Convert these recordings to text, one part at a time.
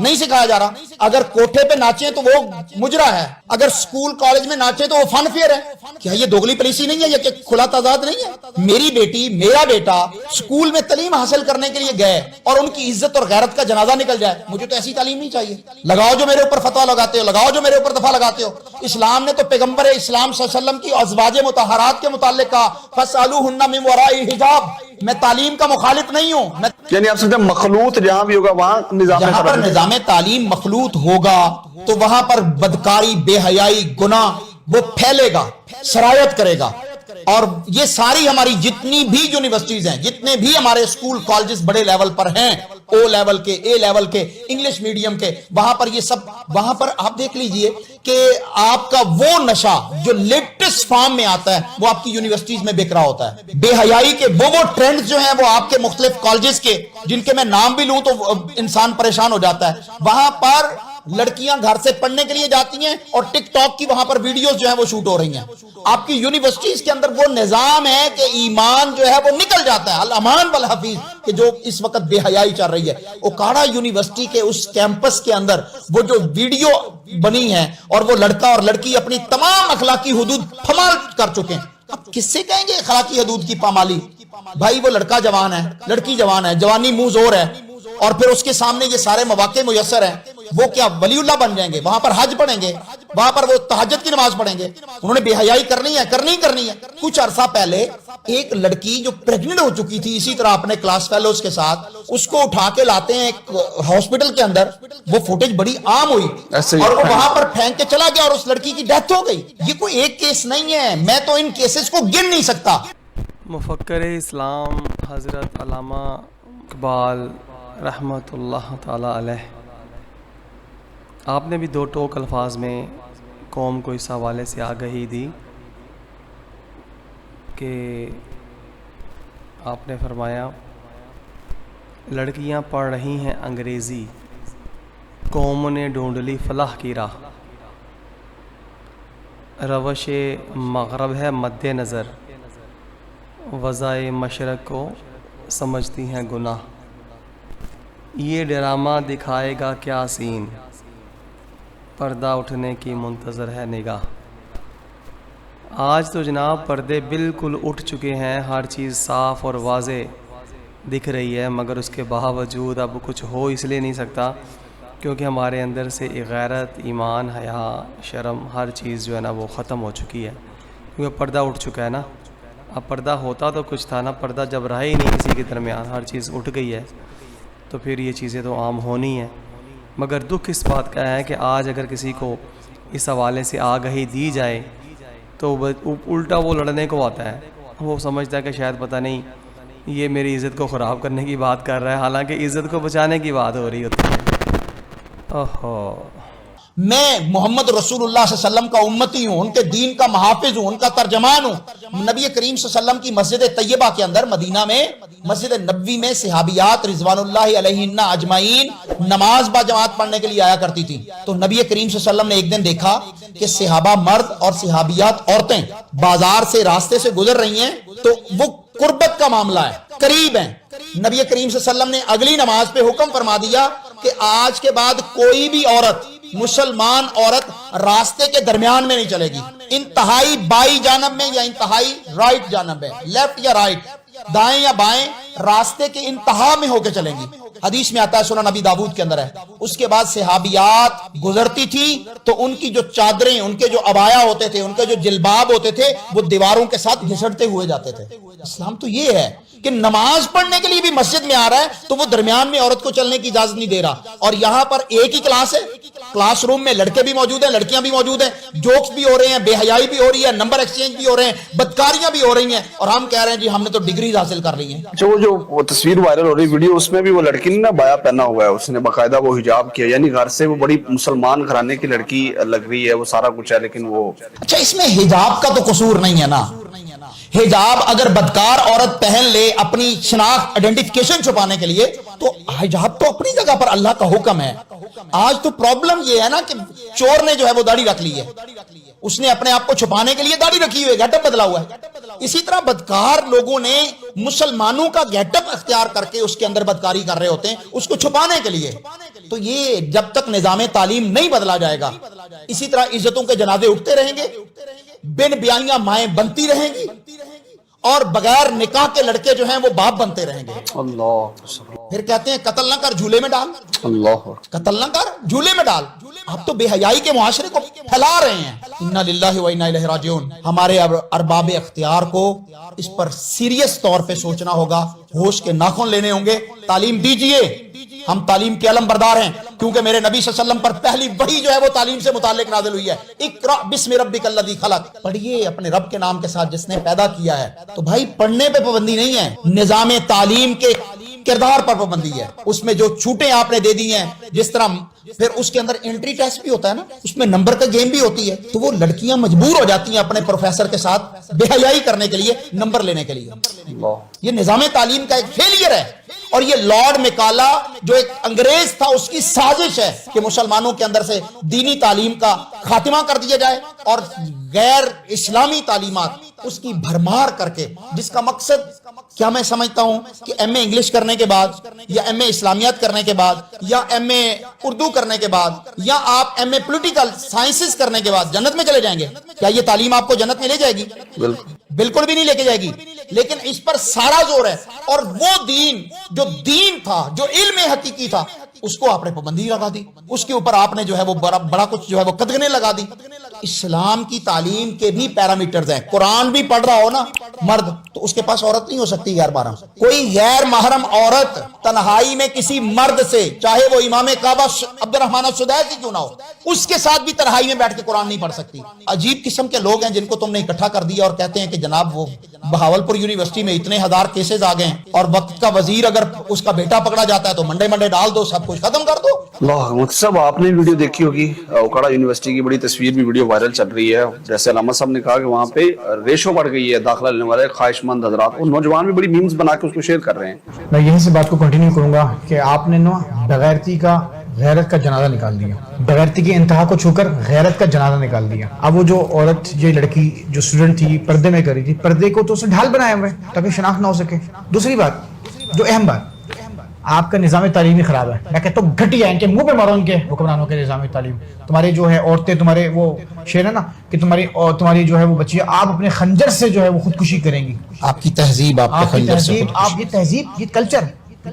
نہیں سکھایا جا رہا. اگر کوٹھے پہ ناچیں تو وہ مجرا ہے, اگر اسکول کالج میں ناچیں تو وہ فن فیئر ہے. کیا یہ دوگلی پالیسی نہیں ہے, یہ کہ کھلا تضاد نہیں ہے؟ میری بیٹی میرا بیٹا اسکول میں تعلیم حاصل کرنے کے لیے گئے اور ان کی عزت اور غیرت کا جنازہ نکل جائے, مجھے تو ایسی تعلیم نہیں چاہیے. لگاؤ جو میرے اوپر فتویٰ لگاتے ہو, لگاؤ جو میرے اوپر دفعہ لگاتے ہو. اسلام نے تو پیغمبر اسلام صلی اللہ علیہ وسلم کی ازواج مطہرات کے متعلق کہا فَاسْأَلُوهُنَّ مِنْ وَرَاءِ حجاب. میں تعلیم کا مخالف نہیں ہوں, میں یعنی آپ سمجھتے ہیں مخلوط جہاں بھی ہوگا وہاں نظام جہاں پر نظام تعلیم مخلوط ہوگا تو وہاں پر بدکاری, بے حیائی, گناہ وہ پھیلے گا, سرایت کرے گا. اور یہ ساری ہماری جتنی بھی یونیورسٹیز ہیں, جتنے بھی ہمارے اسکول کالجز بڑے لیول پر ہیں, او لیول کے, اے لیول کے, انگلش میڈیم کے, وہاں پر یہ سب, وہاں پر آپ دیکھ لیجئے کہ آپ کا وہ نشہ جو لیٹسٹ فارم میں آتا ہے وہ آپ کی یونیورسٹیز میں بک رہا ہوتا ہے. بے حیائی کے وہ ٹرینڈ جو ہیں وہ آپ کے مختلف کالجز کے, جن کے میں نام بھی لوں تو انسان پریشان ہو جاتا ہے, وہاں پر لڑکیاں گھر سے پڑھنے کے لیے جاتی ہیں اور ٹک ٹاک کی وہاں پر ویڈیوز جو ہیں وہ شوٹ ہو رہی ہیں. آپ کی یونیورسٹیز کے اندر وہ نظام ہے کہ ایمان جو ہے وہ نکل جاتا ہے, الامان والحفیظ, کہ جو اس وقت بے حیائی چل رہی ہے. اوکاڑا یونیورسٹی کے اس کیمپس کے اندر وہ جو ویڈیو بنی ہے اور وہ لڑکا اور لڑکی اپنی تمام اخلاقی حدود پامال کر چکے ہیں. اب کس سے کہیں گے اخلاقی حدود کی پامالی؟ بھائی وہ لڑکا جوان ہے, لڑکی جوان ہے, جوانی منہ زور ہے, اور پھر اس کے سامنے یہ سارے مواقع میسر ہیں, وہ کیا ولی اللہ بن جائیں گے؟ وہاں پر حج پڑھیں گے, وہاں پر وہ تہجد کی نماز پڑھیں گے. انہوں نے بے حیائی کرنی ہے. کچھ عرصہ پہلے ایک لڑکی جو پریگننٹ ہو چکی تھی اسی طرح اپنے کلاس فیلوز کے ساتھ, اس کو اٹھا کے لاتے ہیں ایک ہاسپٹل کے اندر, وہ فوٹیج بڑی عام ہوئی اور وہ وہاں پر پھینک کے چلا گیا اور اس لڑکی کی ڈیتھ ہو گئی. یہ کوئی ایک کیس نہیں ہے, میں تو ان کیسز کو گن نہیں سکتا. مفکر اسلام حضرت علامہ اقبال رحمۃ اللہ تعالی علیہ, آپ نے بھی دو ٹوک الفاظ میں قوم کو اس حوالے سے آگہی دی کہ آپ نے فرمایا لڑکیاں پڑھ رہی ہیں انگریزی, قوم نے ڈھونڈ لی فلاح کی راہ, روش مغرب ہے مد نظر, وضع مشرق کو سمجھتی ہیں گناہ, یہ ڈرامہ دکھائے گا کیا سین, پردہ اٹھنے کی منتظر ہے نگاہ. آج تو جناب پردے بالکل اٹھ چکے ہیں, ہر چیز صاف اور واضح دکھ رہی ہے, مگر اس کے باوجود اب کچھ ہو اس لیے نہیں سکتا کیونکہ ہمارے اندر سے غیرت, ایمان, حیا, شرم, ہر چیز جو ہے نا وہ ختم ہو چکی ہے, کیونکہ پردہ اٹھ چکا ہے نا. اب پردہ ہوتا تو کچھ تھا نا, پردہ جب رہا ہی نہیں کسی کے درمیان, ہر چیز اٹھ گئی ہے, تو پھر یہ چیزیں تو عام ہونی ہیں. مگر دکھ اس بات کا ہے کہ آج اگر کسی کو اس حوالے سے آگہی دی جائے تو الٹا وہ لڑنے کو آتا ہے, وہ سمجھتا ہے کہ شاید پتہ نہیں یہ میری عزت کو خراب کرنے کی بات کر رہا ہے, حالانکہ عزت کو بچانے کی بات ہو رہی ہوتی ہے. اوہو, میں محمد رسول اللہ صلی اللہ علیہ وسلم کا امتی ہوں, ان کے دین کا محافظ ہوں, ان کا ترجمان ہوں. نبی کریم صلی اللہ علیہ وسلم کی مسجد طیبہ کے اندر مدینہ میں, مسجد نبوی میں صحابیات رضوان اللہ علیہن اجمعین نماز با جماعت پڑھنے کے لیے آیا کرتی تھی. تو نبی کریم صلی اللہ علیہ وسلم نے ایک دن دیکھا کہ صحابہ مرد اور صحابیات عورتیں بازار سے راستے سے گزر رہی ہیں, تو وہ قربت کا معاملہ ہے, قریب ہیں. نبی کریم صلی اللہ علیہ وسلم نے اگلی نماز پہ حکم فرما دیا کہ آج کے بعد کوئی بھی عورت, مسلمان عورت راستے کے درمیان میں نہیں چلے گی, انتہائی بائیں جانب میں یا انتہائی رائٹ جانب میں, لیفٹ یا رائٹ, دائیں یا بائیں, راستے کے انتہا میں ہو کے چلیں گی. حدیث میں آتا ہے, سنن نبی داؤد کے اندر ہے. اس کے بعد صحابیات گزرتی تھی تو ان کی جو چادریں, ان کے جو عبایا ہوتے تھے, ان کے جو جلباب ہوتے تھے, وہ دیواروں کے ساتھ گھسٹتے ہوئے جاتے تھے. اسلام تو یہ ہے کہ نماز پڑھنے کے لیے بھی مسجد میں آ رہا ہے تو وہ درمیان میں عورت کو چلنے کی اجازت نہیں دے رہا. اور یہاں پر ایک ہی کلاس ہے, کلاس روم میں لڑکے بھی موجود ہیں, لڑکیاں بھی موجود ہیں, جوکس بھی ہو رہے ہیں, بے حیائی بھی ہو رہی ہے, نمبر ایکسچینج بھی ہو رہے ہیں, بدکاریاں بھی ہو رہی ہیں, اور ہم کہہ رہے ہیں جی ہم نے تو ڈگریز حاصل کر لی ہیں. جو تصویر وائرل ہو رہی ویڈیو, اس میں بھی وہ لڑکی نے بایا پہنا ہوا ہے, اس نے باقاعدہ وہ حجاب کیا, یعنی گھر سے وہ بڑی مسلمان گھرانے کی لڑکی لگ رہی ہے, وہ سارا کچھ ہے, لیکن وہ اچھا اس میں حجاب کا تو قصور نہیں ہے نا. حجاب اگر بدکار عورت پہن لے اپنی شناخت آئیڈینٹیفیکیشن چھپانے کے لیے, تو حجاب تو اپنی جگہ پر اللہ کا حکم ہے. آج تو پرابلم یہ ہے نا کہ چور نے جو ہے وہ داڑھی رکھ لی ہے, اس نے اپنے آپ کو چھپانے کے لیے داڑھی رکھی ہوئی ہے, گیٹ اپ بدلا ہوا ہے. اسی طرح بدکار لوگوں نے مسلمانوں کا گیٹ اپ اختیار کر کے اس کے اندر بدکاری کر رہے ہوتے ہیں اس کو چھپانے کے لیے. تو یہ جب تک نظام تعلیم نہیں بدلا جائے گا, اسی طرح عزتوں کے جنازے اٹھتے رہیں گے, بن بیاہیاں مائیں بنتی رہیں گی, اور بغیر نکاح کے لڑکے جو ہیں وہ باپ بنتے رہیں گے. اللہ, پھر کہتے ہیں قتل نہ کر جھولے میں ڈال, اللہ, قتل نہ کر جھولے میں ڈال. آپ تو بے حیائی کے معاشرے کو پھیلا رہے ہیں. انا للہ و انا الیہ راجعون. ہمارے ارباب اختیار کو اس پر سیریس طور پہ سوچنا ہوگا, ہوش کے ناخن لینے ہوں گے. تعلیم دیجئے, ہم تعلیم کے علم بردار ہیں, کیونکہ میرے نبی صلی اللہ علیہ وسلم پر پہلی وحی جو ہے وہ تعلیم سے متعلق نازل ہوئی ہے. اقرأ بسم ربک الذی خلق, پڑھیے اپنے رب کے نام کے ساتھ جس نے پیدا کیا ہے. تو بھائی پڑھنے پہ پابندی نہیں ہے, نظام تعلیم کے کردار پر پابندی ہے. اس میں جو چھوٹیں آپ نے دے دی ہیں, جس طرح پھر اس کے اندر انٹری ٹیسٹ بھی ہوتا ہے نا, اس میں نمبر کا گیم بھی ہوتی ہے, تو وہ لڑکیاں مجبور ہو جاتی ہیں اپنے پروفیسر کے ساتھ بے حیائی کرنے کے لیے, نمبر لینے کے لیے. یہ نظام تعلیم کا ایک فیلئر ہے, اور یہ لارڈ میکالا جو ایک انگریز تھا اس کی سازش ہے کہ مسلمانوں کے اندر سے دینی تعلیم کا خاتمہ کر دیا جائے اور غیر اسلامی تعلیمات اس کی بھرمار کر کے, جس کا مقصد کیا میں سمجھتا ہوں کہ ایم اے انگلش کرنے کے بعد, یا ایم اے اسلامیات کرنے کے بعد, یا ایم اے اردو کرنے کے بعد, یا آپ ایم اے پولیٹیکل سائنسز کرنے کے بعد جنت میں چلے جائیں گے. کیا یہ تعلیم آپ کو جنت میں لے جائے گی؟ بالکل بھی نہیں لے کے جائے گی. لیکن اس پر سارا زور ہے, اور وہ دین جو دین تھا, جو علم حقیقی تھا, اس کو آپ نے پابندی لگا دی. اس کے اوپر آپ نے جو ہے وہ بڑا کچھ جو ہے وہ قدغنیں لگا دی. اسلام کی تعلیم کے بھی پیرامیٹرز ہیں. قرآن بھی پڑھ رہا ہو نا مرد, تو اس کے پاس عورت نہیں ہو سکتی غیر محرم. کوئی غیر محرم عورت تنہائی میں کسی مرد سے, چاہے وہ امام کعبہ عبد الرحمن السدیسی کیوں نہ ہو, اس کے ساتھ بھی تنہائی میں بیٹھ کے قرآن نہیں پڑھ سکتی. عجیب قسم کے لوگ ہیں جن کو تم نے اکٹھا کر دیا اور کہتے ہیں کہ جناب وہ بہاولپور یونیورسٹی میں اتنے ہزار کیسز آ گئے ہیں, اور وقت کا وزیر اگر اس کا بیٹا پکڑا جاتا ہے تو منڈے ڈال دو, سب کچھ ختم کر دو. اللہ, مطلب آپ نے ویڈیو دیکھی ہوگی, اوکاڑا یونیورسٹی کی بڑی تصویر بھی ویڈیو وائرل چل رہی ہے. جیسے علامہ صاحب نے کہا کہ وہاں پہ ریشو بڑھ گئی ہے داخلہ لینے والے خواہش مند حضرات, اور نوجوان بھی بڑی میمز بنا کے اس کو شیئر کر رہے ہیں. میں یہیں سے بات کو کنٹینیو کروں گا کہ آپ نے بغیرتی کا غیرت کا جنازہ نکال دیا, بغیرتی کی انتہا کو چھو کر غیرت کا جنازہ نکال دیا. اب وہ جو عورت, یہ لڑکی جو اسٹوڈنٹ تھی پردے میں کری تھی, پردے کو تو اسے ڈھال بنایا ہوئے تاکہ شناخت نہ ہو سکے. دوسری بات جو اہم بات, آپ کا نظام تعلیمی خراب ہے. میں کہتا ہوں گھٹیا ہے, ان کے منہ پہ مارو ان کے حکمرانوں کے نظام تعلیم. تمہارے جو ہے عورتیں, تمہارے وہ شعر ہے نا کہ تمہاری جو ہے وہ بچی, آپ اپنے خنجر سے جو ہے وہ خودکشی کریں گی. آپ کی تہذیب, آپ کے خنجر سے خودکشی. آپ یہ تہذیب, یہ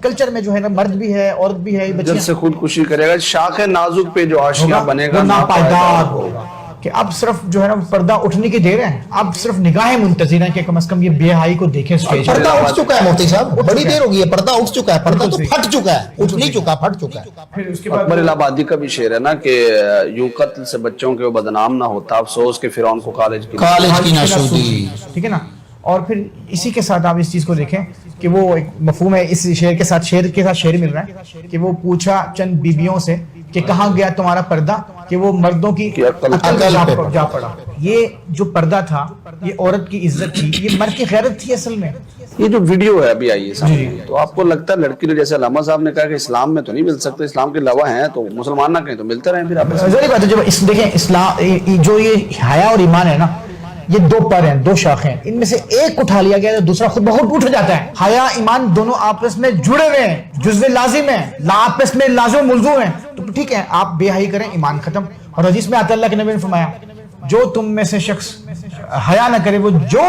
کلچر میں جو ہے نا مرد بھی ہے عورت بھی ہے, جن سے خودکشی کرے گا, شاخ نازک پہ جو آشیاں بنے گا ناپائیدار ہوگا. کہ اب صرف جو ہے نا پردہ اٹھنے کی دیر ہے, اب صرف نگاہیں منتظر ہیں کہ کم از کم یہ بے حیائی کو دیکھیں. پردہ اٹھ چکا ہے مفتی صاحب, بڑی دیر ہو گئی ہے, پردہ اٹھ چکا ہے. پردہ تو پھٹ چکا ہے, اٹھ نہیں چکا, پھٹ چکا ہے. پھر اس کے بعد اکبر الہ آبادی کا بھی شعر ہے نا کہ یوں قتل سے بچوں کے وہ بدنام نہ ہوتا, افسوس کہ فرعون کو کالج کی ناشودی. ٹھیک ہے نا. اور پھر اسی کے ساتھ آپ اس چیز کو دیکھیں کہ وہ ایک مفہوم ہے, اس شعر کے ساتھ شعر مل رہا ہے کہ وہ پوچھا چند بیبیوں سے کہ کہاں گیا تمہارا پردہ, کہ وہ مردوں کی عقل جا پڑا. یہ جو پردہ تھا, یہ عورت کی عزت تھی, یہ مرد کی غیرت تھی اصل میں. یہ جو ویڈیو ہے ابھی آئی ہے, تو آپ کو لگتا ہے لڑکی نے, جیسے علامہ صاحب نے کہا کہ اسلام میں تو نہیں مل سکتے, اسلام کے علاوہ ہیں تو مسلمان نہ کہیں تو ملتے رہیں. پھر آپ ضروری بات ہے, جب دیکھیں اسلام جو یہ حیا اور ایمان ہے نا, یہ دو پر ہیں, دو شاخیں ہیں, ان میں سے ایک اٹھا لیا گیا تو دوسرا خود بخود اٹھ جاتا ہے. حیا ایمان دونوں آپس میں جڑے ہوئے ہیں, جزو لازم ہیں, آپس میں لازم ملزوم ہیں. تو ٹھیک ہے, آپ بے حیائی کریں, ایمان ختم. اور حدیث میں آتا اللہ کے نبی نے فرمایا, جو تم میں سے شخص حیا نہ کرے, وہ جو